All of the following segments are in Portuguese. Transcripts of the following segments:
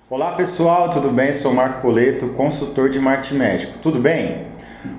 Olá pessoal, tudo bem? Sou Marco Poleto, consultor de marketing médico. Tudo bem?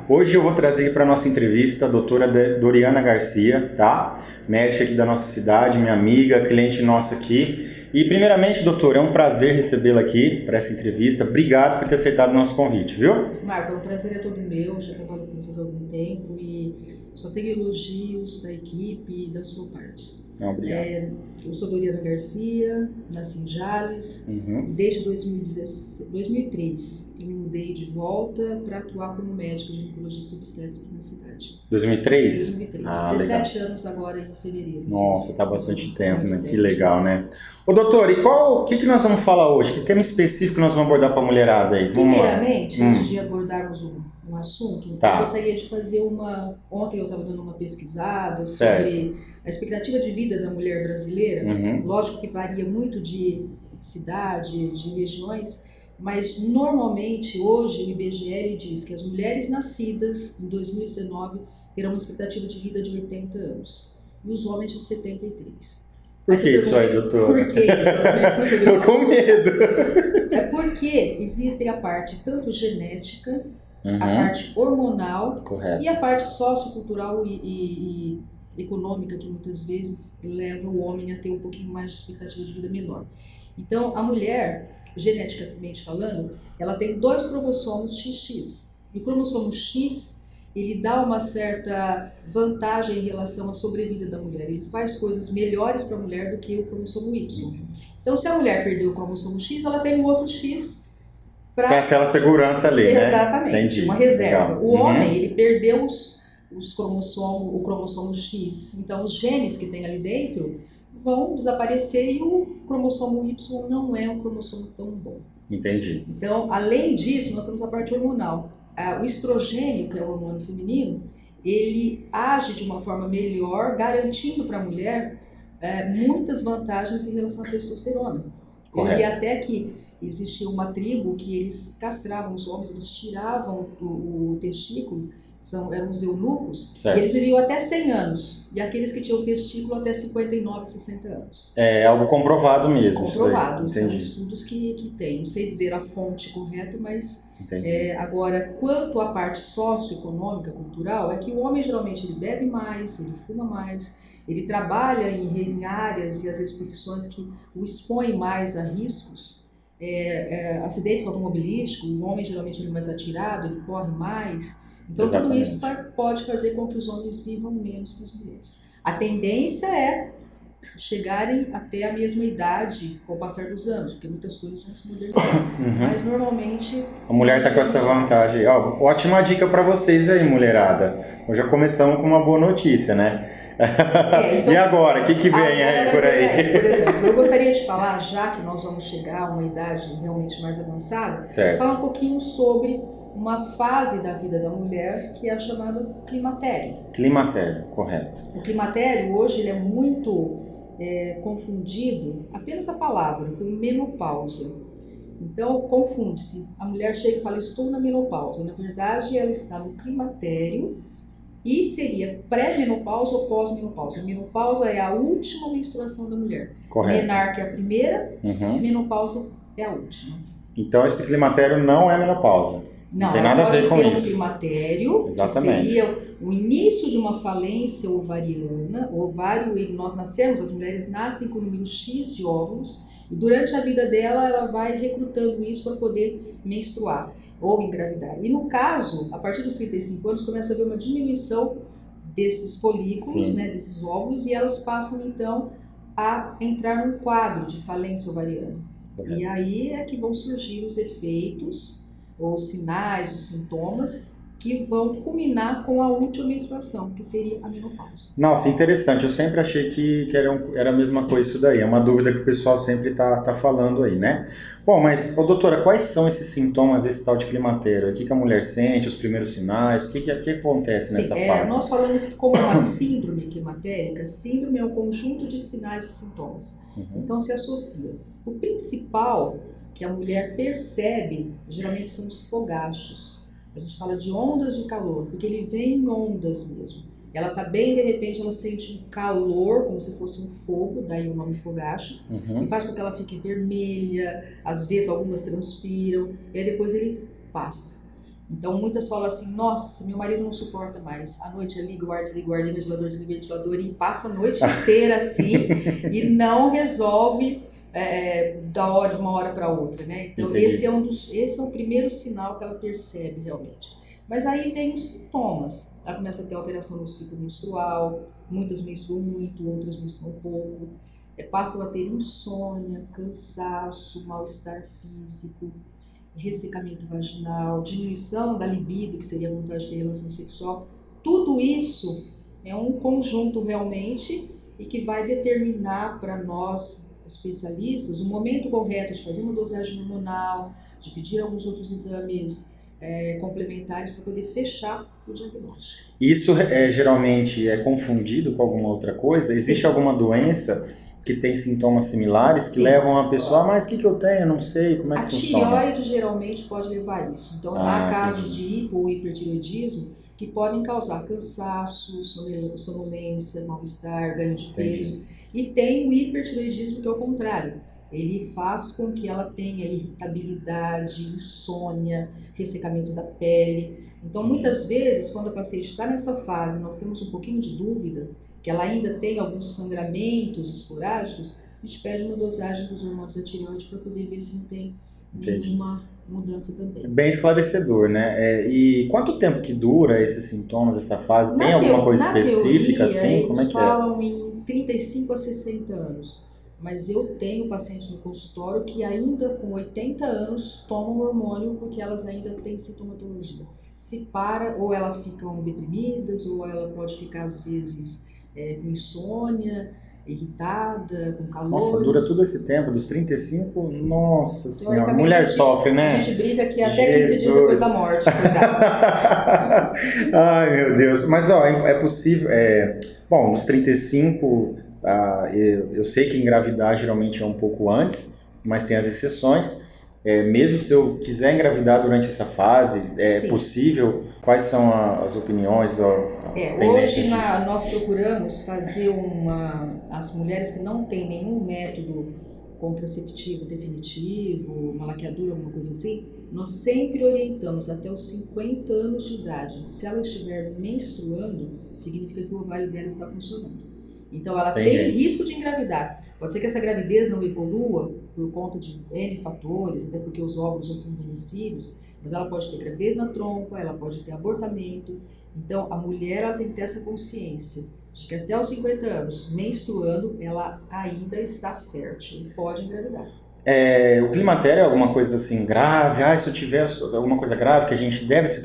Hoje eu vou trazer para a nossa entrevista a doutora Doriana Garcia, tá? Médica aqui da nossa cidade, minha amiga, cliente nossa aqui. E primeiramente, doutora, é um prazer recebê-la aqui para essa entrevista. Obrigado por ter aceitado o nosso convite, viu? Marco, o prazer é todo meu, já trabalho com vocês há algum tempo e só tenho elogios da equipe e da sua parte. Não, obrigado. Eu sou Doriana Garcia, nasci em Jales, e desde 2003 eu me mudei de volta para atuar como médica ginecologista obstétrica na cidade. 2003? 2003, Ah, 17 legal. anos agora em fevereiro. Nossa, tá bastante tempo, né? Muito Que tempo. legal, né? Ô, doutor, e o que nós vamos falar hoje? Que tema específico nós vamos abordar para a mulherada aí? Vamos lá. Primeiramente, antes de abordarmos um assunto, Tá. eu gostaria de fazer Ontem eu estava dando uma pesquisada Certo. sobre a expectativa de vida da mulher brasileira. Lógico que varia muito de cidade, de regiões, mas normalmente hoje o IBGE diz que as mulheres nascidas em 2019 terão uma expectativa de vida de 80 anos e os homens de 73. Por que isso aí, doutor? Por que isso? Eu com medo. É porque existe a parte tanto genética, a parte hormonal, Correto. e a parte sociocultural e econômica que muitas vezes leva o homem a ter um pouquinho mais de expectativa de vida menor. Então, a mulher, geneticamente falando, ela tem 2 cromossomos XX. E o cromossomo X, ele dá uma certa vantagem em relação à sobrevida da mulher. Ele faz coisas melhores para a mulher do que o cromossomo Y. Então, se a mulher perdeu o cromossomo X, ela tem um outro X para... Tem aquela segurança ali, né? Exatamente, Entendi. uma reserva. Legal. O homem, ele perdeu o cromossomo X. Então, os genes que tem ali dentro vão desaparecer e o cromossomo Y não é um cromossomo tão bom. Entendi. Então, além disso, nós temos a parte hormonal. O estrogênio, que é o hormônio feminino, ele age de uma forma melhor, garantindo para a mulher muitas vantagens em relação à testosterona. Correto. E até que existia uma tribo que eles castravam os homens, eles tiravam o testículo, eram os eunucos, Certo. e eles viviam até 100 anos. E aqueles que tinham testículo até 59, 60 anos. É algo comprovado mesmo. Comprovado, são Entendi. estudos que tem. Não sei dizer a fonte correta, mas Entendi. agora, quanto à parte socioeconômica, cultural, é que o homem geralmente ele bebe mais, ele fuma mais, ele trabalha em áreas e às vezes profissões que o expõem mais a riscos, acidentes automobilísticos, o homem geralmente ele é mais atirado, ele corre mais. Então, tudo isso pode fazer com que os homens vivam menos que as mulheres. A tendência é chegarem até a mesma idade com o passar dos anos, porque muitas coisas vão se modernizando. Mas, normalmente... A mulher está com essa vantagem. Ó, ótima dica para vocês aí, mulherada. Nós já começamos com uma boa notícia, né? Então, e agora? O que vem aí por aí? Por exemplo, eu gostaria de falar, já que nós vamos chegar a uma idade realmente mais avançada, Certo. falar um pouquinho sobre uma fase da vida da mulher que é a chamada climatério. Climatério, correto. O climatério hoje ele é muito confundido, apenas a palavra, com menopausa. Então confunde-se, a mulher chega e fala, estou na menopausa. Na verdade ela está no climatério e seria pré-menopausa ou pós-menopausa. A menopausa é a última menstruação da mulher. Correto. Menarca é a primeira, menopausa é a última. Então esse climatério não é menopausa. Não tem nada a ver com isso. Pode ter um climatério, exatamente, que seria o início de uma falência ovariana. O ovário, nós nascemos, as mulheres nascem com o número X de óvulos, e durante a vida dela, ela vai recrutando isso para poder menstruar ou engravidar. E no caso, a partir dos 35 anos, começa a haver uma diminuição desses folículos, né, desses óvulos, e elas passam então a entrar num quadro de falência ovariana. Correto. E aí é que vão surgir os efeitos, os sinais, os sintomas, que vão culminar com a última menstruação, que seria a menopausa. Nossa, interessante. Eu sempre achei que era a mesma coisa isso daí. É uma dúvida que o pessoal sempre tá falando aí, né? Bom, mas, doutora, quais são esses sintomas desse tal de climatério? O que a mulher sente, os primeiros sinais? O que acontece nessa fase? Nós falamos como uma síndrome climatérica. Síndrome é um conjunto de sinais e sintomas. Então, se associa. O principal que a mulher percebe, geralmente são os fogachos. A gente fala de ondas de calor, porque ele vem em ondas mesmo. ela está bem, de repente ela sente um calor, como se fosse um fogo, daí o nome fogacho, e faz com que ela fique vermelha, às vezes algumas transpiram, e aí depois ele passa. Então muitas falam assim, nossa, meu marido não suporta mais, à noite ele liga o ar, desliga o ar, liga o ventilador, desliga o ventilador, e passa a noite inteira assim, e não resolve de uma hora para outra, né? Então esse é o primeiro sinal que ela percebe realmente. Mas aí vem os sintomas. Ela começa a ter alteração no ciclo menstrual, muitas menstruam muito, outras menstruam pouco. Passam a ter insônia, cansaço, mal-estar físico, ressecamento vaginal, diminuição da libido, que seria a vontade de ter relação sexual. Tudo isso é um conjunto realmente e que vai determinar para nós, especialistas, o momento correto de fazer uma dosagem hormonal, de pedir alguns outros exames complementares para poder fechar o diagnóstico. Isso geralmente é confundido com alguma outra coisa? Existe alguma doença que tem sintomas similares que levam a pessoa, mas o que eu tenho? Eu não sei, como é que funciona? A tireoide geralmente pode levar a isso. Então há casos de hipo ou hipertireoidismo que podem causar cansaço, sonolência, mal-estar, ganho de peso. E tem o hipertireoidismo que é o contrário. Ele faz com que ela tenha irritabilidade, insônia, ressecamento da pele. Então, muitas vezes, quando a paciente está nessa fase, nós temos um pouquinho de dúvida, que ela ainda tem alguns sangramentos esporádicos, a gente pede uma dosagem dos hormônios da tireoide para poder ver se não tem nenhuma mudança também. Bem esclarecedor, né? E quanto tempo que dura esses sintomas, essa fase? Tem alguma coisa específica assim? Como é que falam em 35 a 60 anos. Mas eu tenho pacientes no consultório que ainda com 80 anos tomam hormônio porque elas ainda têm sintomatologia. Se para, ou elas ficam deprimidas, ou ela pode ficar às vezes com insônia, irritada, com calor. Nossa, dura todo esse tempo, dos 35, nossa senhora, mulher sofre, né? A gente brinca que até 15 dias depois da morte, cuidado. Ai, meu Deus. Mas, ó, é possível... Bom, nos 35... eu sei que engravidar geralmente é um pouco antes, mas tem as exceções. Mesmo se eu quiser engravidar durante essa fase, é possível? Quais são as opiniões? Hoje nós procuramos fazer as mulheres que não têm nenhum método contraceptivo definitivo, uma laqueadura, alguma coisa assim, nós sempre orientamos até os 50 anos de idade. Se ela estiver menstruando, significa que o ovário dela está funcionando. Então ela tem risco de engravidar. Pode ser que essa gravidez não evolua por conta de N fatores, até porque os óvulos já são envelhecidos, mas ela pode ter gravidez na trompa, ela pode ter abortamento. Então a mulher ela tem que ter essa consciência de que até os 50 anos, menstruando, ela ainda está fértil e pode engravidar. O climatério é alguma coisa assim grave? Se eu tiver alguma coisa grave que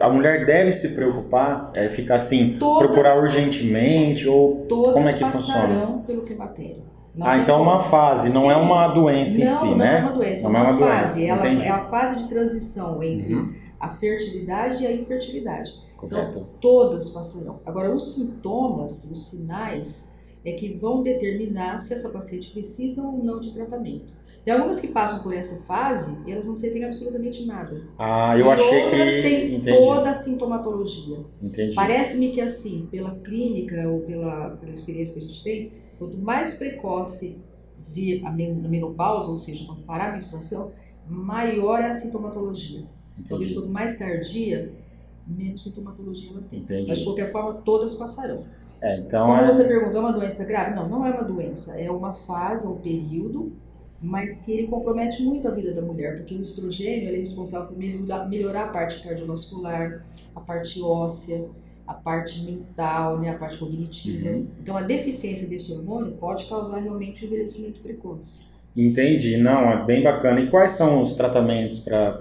a mulher deve se preocupar, ficar assim, procurar urgentemente, ou como é que funciona? Todas passarão pelo climatério. Então é uma fase, não é uma doença em si, né? Não é uma doença, é uma fase. Ela é a fase de transição entre a fertilidade e a infertilidade. Correto. Então, todas passarão. Agora, os sintomas, os sinais, é que vão determinar se essa paciente precisa ou não de tratamento. Tem algumas que passam por essa fase e elas não sentem absolutamente nada. Eu achei que... Outras têm toda a sintomatologia. Entendi. Parece-me que assim, pela clínica ou pela experiência que a gente tem, quanto mais precoce vir a menopausa, ou seja, quando parar a menstruação, maior é a sintomatologia. Talvez quanto mais tardia, menos sintomatologia ela tem. Entendi. Mas de qualquer forma, todas passarão. Como você perguntou, é uma doença grave? Não, não é uma doença. É uma fase, um período, mas que ele compromete muito a vida da mulher, porque o estrogênio ele é responsável por melhorar a parte cardiovascular, a parte óssea, a parte mental, né, a parte cognitiva. Então a deficiência desse hormônio pode causar realmente um envelhecimento precoce. Entendi, não, é bem bacana. E quais são os tratamentos para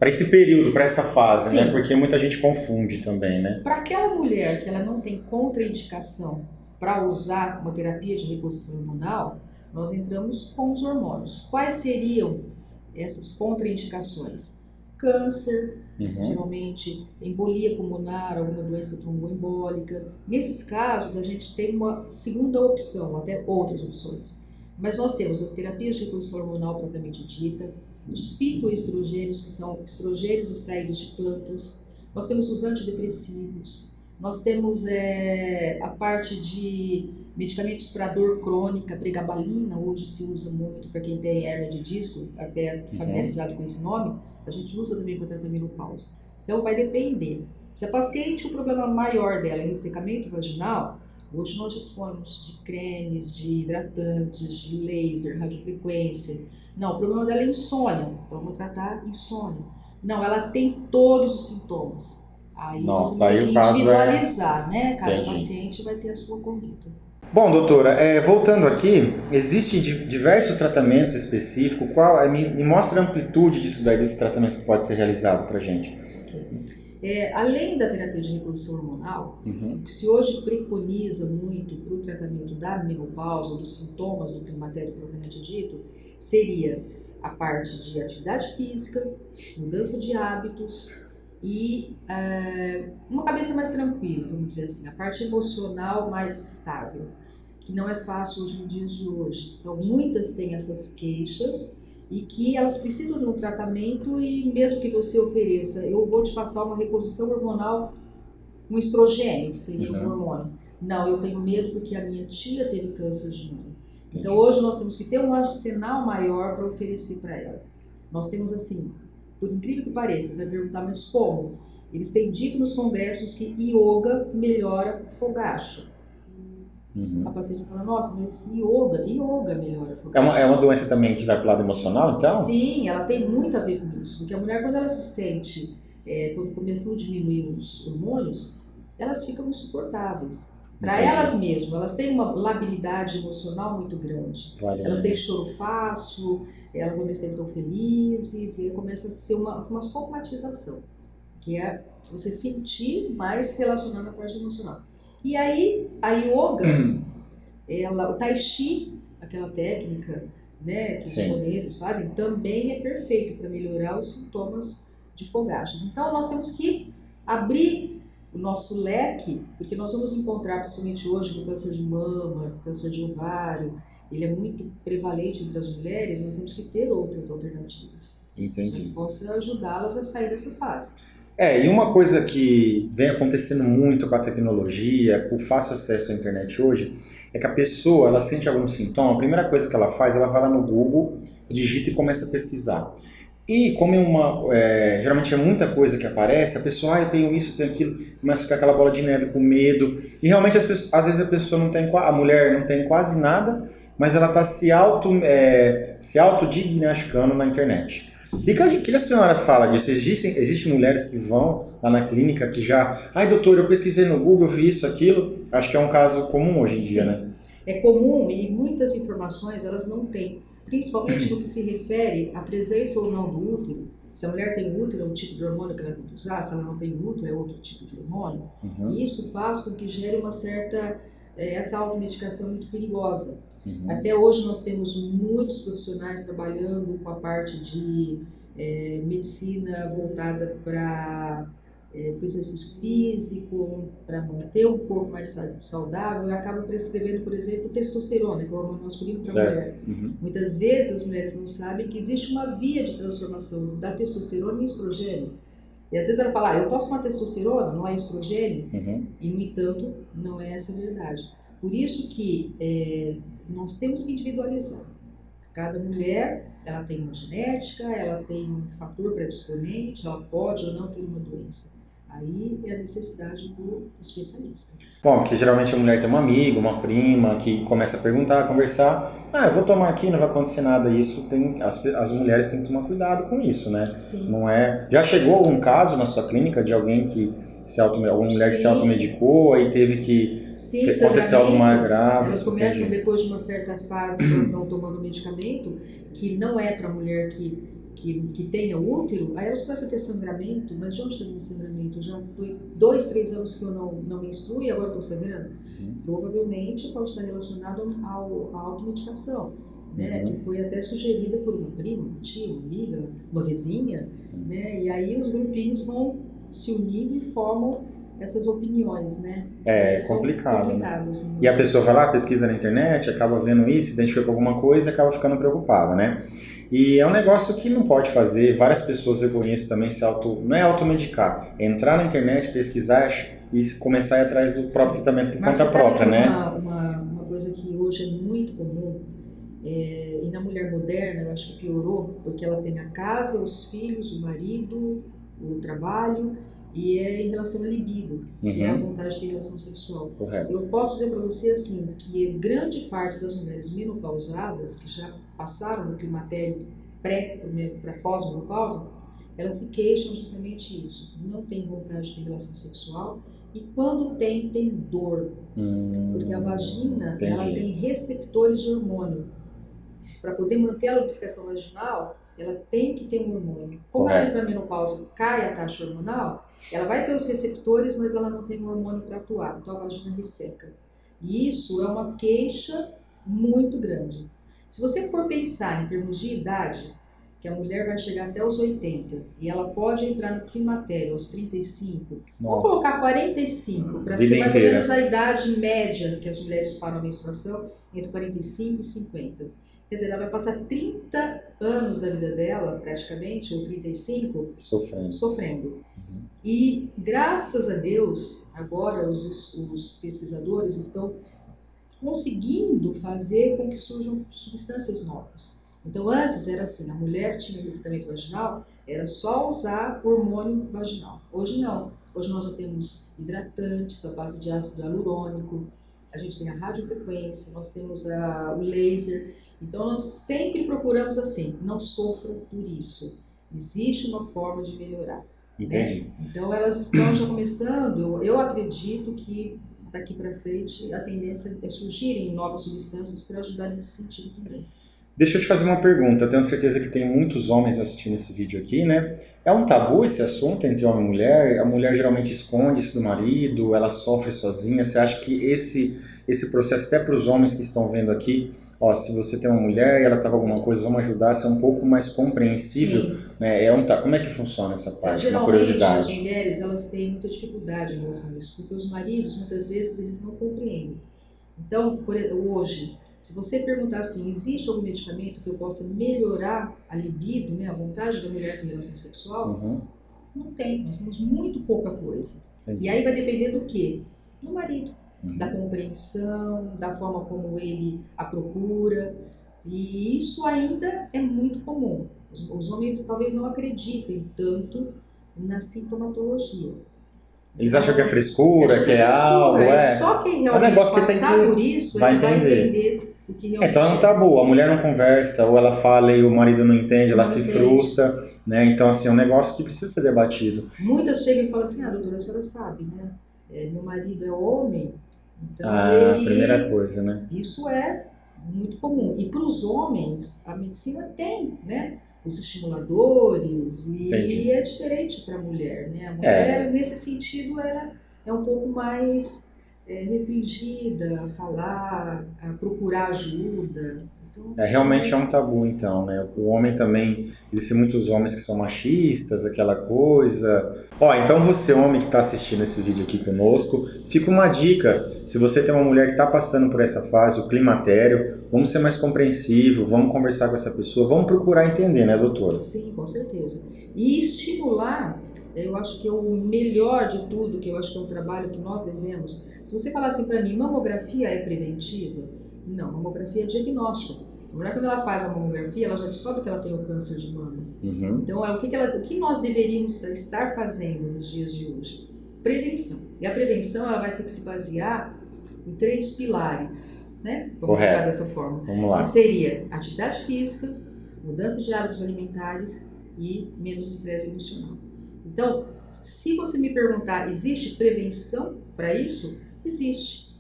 esse período, para essa fase, né? Porque muita gente confunde também, né? Para aquela mulher que ela não tem contraindicação para usar uma terapia de reposição hormonal, nós entramos com os hormônios. Quais seriam essas contraindicações? Câncer, geralmente embolia pulmonar, alguma doença tromboembólica. Nesses casos, a gente tem uma segunda opção, até outras opções. Mas nós temos as terapias de reposição hormonal propriamente dita, os fitoestrogênios, que são estrogênios extraídos de plantas. Nós temos os antidepressivos, Nós temos a parte de medicamentos para dor crônica, pregabalina, hoje se usa muito para quem tem hernia de disco, até familiarizado com esse nome, a gente usa também para tratar menopausa. Então vai depender. Se a paciente, o problema maior dela é ressecamento vaginal, hoje nós dispomos de cremes, de hidratantes, de laser, radiofrequência. Não, o problema dela é insônia, então vamos tratar insônia. Não, ela tem todos os sintomas. Aí nós vamos ter que individualizar, né? Cada paciente vai ter a sua conduta. Bom, doutora, voltando aqui, existem diversos tratamentos específicos. Me mostra a amplitude disso daí, desse tratamento que pode ser realizado para a gente. Além da terapia de reposição hormonal, o que se hoje preconiza muito para o tratamento da menopausa ou dos sintomas do climatério propriamente dito, seria a parte de atividade física, mudança de hábitos e uma cabeça mais tranquila, vamos dizer assim, a parte emocional mais estável, que não é fácil hoje nos dias de hoje. Então, muitas têm essas queixas e que elas precisam de um tratamento e mesmo que você ofereça, eu vou te passar uma reposição hormonal, um estrogênio, que seria um hormônio. Não, eu tenho medo porque a minha tia teve câncer de mama. Então, hoje nós temos que ter um arsenal maior para oferecer para ela. Nós temos assim, por incrível que pareça, vai perguntar, mas como? Eles têm dito nos congressos que yoga melhora fogacho. A paciente fala, nossa, mas yoga melhora fogacho. É uma doença também que vai para o lado emocional, então? Sim, ela tem muito a ver com isso, porque a mulher, quando ela se sente, quando começam a diminuir os hormônios, elas ficam insuportáveis. Para elas mesmas, elas têm uma labilidade emocional muito grande. Elas têm choro fácil, elas ao mesmo tempo estão felizes, e começa a ser uma somatização, que é você sentir mais relacionado à parte emocional. E aí, a yoga, o tai chi, aquela técnica, né, que os japoneses fazem, também é perfeito para melhorar os sintomas de fogachos. Então, nós temos que abrir o nosso leque, porque nós vamos encontrar, principalmente hoje, no câncer de mama, câncer de ovário, ele é muito prevalente entre as mulheres, nós temos que ter outras alternativas. Entendi. Que possa ajudá-las a sair dessa fase. E uma coisa que vem acontecendo muito com a tecnologia, com o fácil acesso à internet hoje, é que a pessoa, ela sente algum sintoma, a primeira coisa que ela faz, ela vai lá no Google, digita e começa a pesquisar. E como geralmente é muita coisa que aparece, a pessoa, eu tenho isso, eu tenho aquilo, começa a ficar aquela bola de neve com medo. E realmente, às vezes a pessoa a mulher não tem quase nada, mas ela está se autodiagnosticando na internet. O que a senhora fala disso? Existem mulheres que vão lá na clínica que já... doutor, eu pesquisei no Google, eu vi isso, aquilo. Acho que é um caso comum hoje em dia, né? É comum e muitas informações elas não têm. Principalmente no que se refere à presença ou não do útero. Se a mulher tem útero, é um tipo de hormônio que ela tem que usar. Se ela não tem útero, é outro tipo de hormônio. E isso faz com que gere uma certa... essa automedicação muito perigosa. Até hoje nós temos muitos profissionais trabalhando com a parte de medicina voltada para o exercício físico, para manter um corpo mais saudável, e acabam prescrevendo, por exemplo, testosterona, que é o hormônio masculino para a mulher. Muitas vezes as mulheres não sabem que existe uma via de transformação da testosterona em estrogênio. E às vezes ela fala, eu posso tomar testosterona, não é estrogênio? E no entanto, não é essa a verdade. Por isso que nós temos que individualizar. Cada mulher, ela tem uma genética, ela tem um fator predisponente, ela pode ou não ter uma doença. Aí é a necessidade do especialista. Bom, porque geralmente a mulher tem uma amiga, uma prima, que começa a perguntar, a conversar. Eu vou tomar aqui, não vai acontecer nada. Isso as mulheres têm que tomar cuidado com isso, né? Sim. Não é... Já chegou algum caso na sua clínica de alguém que alguma mulher que se automedicou e teve que acontecer algo mais grave? Elas começam depois de uma certa fase que elas estão tomando medicamento que não é para a mulher que tenha útero, aí elas começam a ter sangramento, mas de onde está vindo sangramento? Já foi 2, 3 anos que eu não menstruo e agora estou sangrando? Provavelmente pode estar relacionado à automedicação, né? Que foi até sugerida por uma prima, uma tia, uma amiga, uma vizinha, né? E aí os grupinhos vão se unir e formam essas opiniões, né? Complicado, né? Assim, e a pessoa vai lá, pesquisa na internet, acaba vendo isso, identifica com alguma coisa e acaba ficando preocupada, né? E é um negócio que não pode fazer. Várias pessoas eu conheço também não é automedicar, é entrar na internet, pesquisar, e começar a ir atrás do próprio tratamento por conta Mas própria, né? Uma coisa que hoje é muito comum, e na mulher moderna eu acho que piorou, porque ela tem a casa, os filhos, o marido, o trabalho, e é em relação à libido, que é a vontade de ter relação sexual. Correto. Eu posso dizer para você assim, que grande parte das mulheres menopausadas, que já passaram no climatério pré para pós-menopausa, elas se queixam justamente isso, não tem vontade de ter relação sexual, e quando tem dor, porque a vagina ela tem receptores de hormônio. Para poder manter a lubrificação vaginal, ela tem que ter um hormônio. Como ela entra na menopausa, cai a taxa hormonal, ela vai ter os receptores, mas ela não tem um hormônio para atuar, então a vagina resseca. E isso é uma queixa muito grande. Se você for pensar em termos de idade, que a mulher vai chegar até os 80 e ela pode entrar no climatério aos 35, vamos colocar 45, para ser mais ou menos a idade média que as mulheres param a menstruação, entre 45 e 50. Quer dizer, ela vai passar 30 anos da vida dela, praticamente, ou 35, sofrendo. E, graças a Deus, agora os pesquisadores estão conseguindo fazer com que surjam substâncias novas. Então, antes era assim, a mulher tinha ressequimento vaginal, era só usar hormônio vaginal. Hoje não. Hoje nós já temos hidratantes à base de ácido hialurônico, a gente tem a radiofrequência, nós temos o laser. Então, nós sempre procuramos assim, não sofra por isso. Existe uma forma de melhorar. Entendi. Né? Então, elas estão já começando, eu acredito que daqui para frente a tendência é surgirem novas substâncias para ajudar nesse sentido também. Deixa eu te fazer uma pergunta, eu tenho certeza que tem muitos homens assistindo esse vídeo aqui, né? É um tabu esse assunto entre homem e mulher? A mulher geralmente esconde isso do marido, ela sofre sozinha. Você acha que esse processo, até para os homens que estão vendo aqui, ó, se você tem uma mulher e ela tá com alguma coisa, vamos ajudar a ser um pouco mais compreensível, né? Como é que funciona essa parte? Uma curiosidade. As mulheres, elas têm muita dificuldade em relação a isso, porque os maridos, muitas vezes, eles não compreendem. Então, hoje, se você perguntar assim, existe algum medicamento que eu possa melhorar a libido, né, a vontade da mulher ter relação sexual? Não tem, nós temos muito pouca coisa. Entendi. E aí vai depender do quê? Do marido. Da compreensão, da forma como ele a procura, e isso ainda é muito comum. Os homens talvez não acreditem tanto na sintomatologia. Eles acham que é frescura, que é algo, Só quem realmente passar por isso, vai entender o que realmente então é um tabu, a mulher não conversa, ou ela fala e o marido não entende, ela se frustra, né? Então assim, é um negócio que precisa ser debatido. Muitas chegam e falam assim, doutora, a senhora sabe, né? Meu marido é homem, então primeira coisa, né? Isso é muito comum. E para os homens, a medicina tem, né? Os estimuladores, e é diferente para a mulher, né? A mulher, nesse sentido, ela é um pouco mais restringida a falar, a procurar ajuda. Então, realmente é um tabu, então, né? O homem também, existem muitos homens que são machistas, aquela coisa. Então você, homem que está assistindo esse vídeo aqui conosco, fica uma dica. Se você tem uma mulher que está passando por essa fase, o climatério, vamos ser mais compreensivos, vamos conversar com essa pessoa, vamos procurar entender, né, doutora? Sim, com certeza. E estimular, eu acho que é o melhor de tudo, que eu acho que é um trabalho que nós devemos. Se você falar assim para mim, mamografia é preventiva? Não, mamografia é diagnóstica. A mulher, quando ela faz a mamografia, ela já descobre que ela tem o câncer de mama. Então, o que nós deveríamos estar fazendo nos dias de hoje? Prevenção. E a prevenção, ela vai ter que se basear em 3 pilares, né? Vamos colocar dessa forma. Vamos lá. Que seria atividade física, mudança de hábitos alimentares e menos estresse emocional. Então, se você me perguntar, existe prevenção para isso? Existe.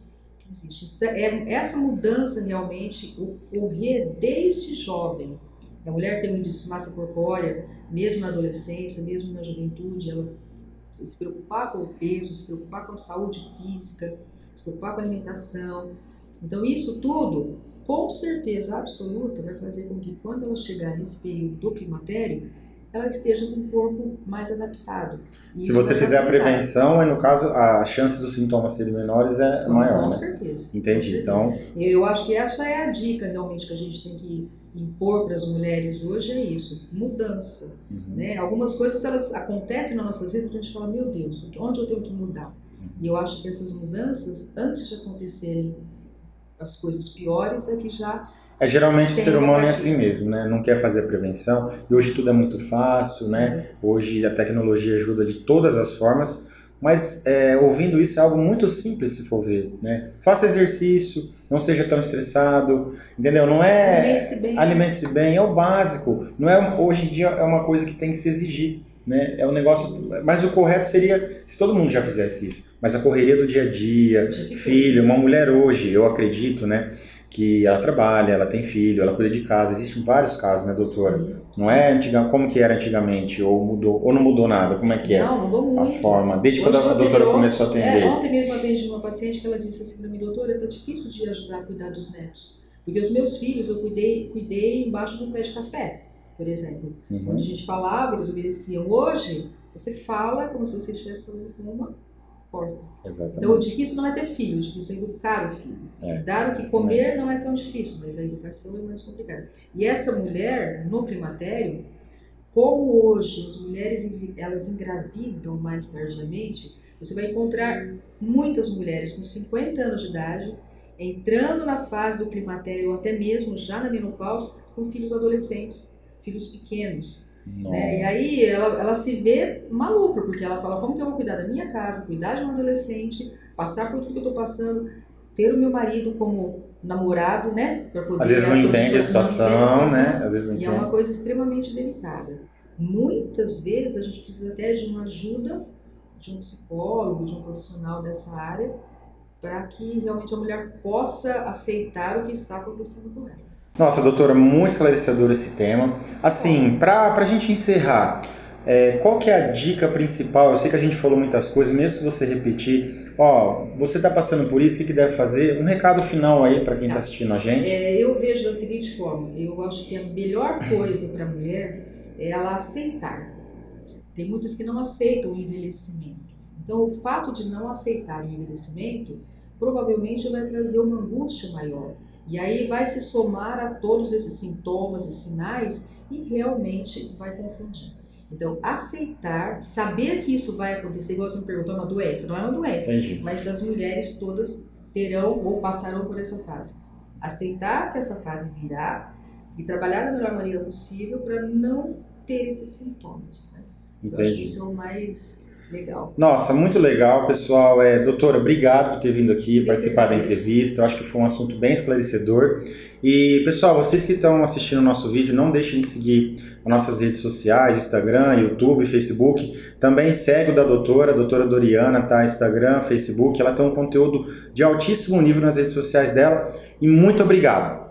Essa mudança realmente ocorrer desde jovem. A mulher tem um índice de massa corpórea, mesmo na adolescência, mesmo na juventude, ela se preocupar com o peso, se preocupar com a saúde física, se preocupar com a alimentação. Então isso tudo, com certeza absoluta, vai fazer com que quando ela chegar nesse período do climatério, ela esteja com o corpo mais adaptado. Se você fizer a prevenção, no caso, a chance dos sintomas serem menores é maior, com certeza. Entendi, então... Eu acho que essa é a dica realmente que a gente tem que impor para as mulheres hoje, é isso, mudança. Né? Algumas coisas, elas acontecem nas nossas vidas, a gente fala, meu Deus, onde eu tenho que mudar? E eu acho que essas mudanças, antes de acontecerem as coisas piores, é que já Geralmente o tem ser uma humano é partida. assim mesmo, né? Não quer fazer a prevenção. E hoje tudo é muito fácil, Sim. né? Hoje a tecnologia ajuda de todas as formas. Mas ouvindo isso é algo muito simples se for ver, né? Faça exercício, não seja tão estressado, entendeu? Não Alimente-se é bem. alimente-se bem, é o básico. Não é hoje em dia é uma coisa que tem que se exigir, né? É um negócio, mas o correto seria se todo mundo já fizesse isso. Mas a correria do dia a dia, filho, uma mulher hoje, eu acredito, né? Que ela trabalha, ela tem filho, ela cuida de casa. Existem vários casos, né, doutora? Sim, sim. Não é antiga, como que era antigamente, ou mudou, ou não mudou nada, como é que é? Não, mudou A muito. forma, desde Hoje quando a você doutora vê, começou a atender. ontem mesmo eu atendi uma paciente que ela disse assim para mim, doutora, tá difícil de ajudar a cuidar dos netos. Porque os meus filhos eu cuidei embaixo de um pé de café, por exemplo. Onde a gente falava, eles obedeciam. Hoje, você fala como se você estivesse falando com uma porta. Exatamente. Então, o difícil não é ter filho, o difícil é educar o filho. Dar o que comer não é tão difícil, mas a educação é mais complicada. E essa mulher, no climatério, como hoje as mulheres elas engravidam mais tardiamente, você vai encontrar muitas mulheres com 50 anos de idade entrando na fase do climatério ou até mesmo já na menopausa com filhos adolescentes, filhos pequenos. Né? E aí ela se vê maluca, porque ela fala, como que eu vou cuidar da minha casa, cuidar de um adolescente, passar por tudo que eu estou passando, ter o meu marido como namorado, né? Pra poder, às vezes não entende a situação, né? Às vezes não entende. entende. É uma coisa extremamente delicada. Muitas vezes a gente precisa até de uma ajuda de um psicólogo, de um profissional dessa área, para que realmente a mulher possa aceitar o que está acontecendo com ela. Nossa, doutora, muito esclarecedor esse tema. Assim, para a gente encerrar, qual que é a dica principal? Eu sei que a gente falou muitas coisas, mesmo se você repetir, você está passando por isso, o que deve fazer? Um recado final aí para quem está assistindo a gente. Eu vejo da seguinte forma, eu acho que a melhor coisa para a mulher é ela aceitar. Tem muitas que não aceitam o envelhecimento. Então, o fato de não aceitar o envelhecimento provavelmente vai trazer uma angústia maior. E aí vai se somar a todos esses sintomas e sinais e realmente vai confundir. Então, aceitar, saber que isso vai acontecer, igual você me perguntou, é uma doença? Não é uma doença, Entendi. Mas as mulheres todas terão ou passarão por essa fase. Aceitar que essa fase virá e trabalhar da melhor maneira possível para não ter esses sintomas. Né? Eu acho que isso é o mais legal. Nossa, muito legal, pessoal. Doutora, obrigado por ter vindo aqui participar da entrevista. Eu acho que foi um assunto bem esclarecedor. E, pessoal, vocês que estão assistindo o nosso vídeo, não deixem de seguir as nossas redes sociais, Instagram, YouTube, Facebook. Também segue o da doutora Doriana, tá? Instagram, Facebook. Ela tem um conteúdo de altíssimo nível nas redes sociais dela. E muito obrigado.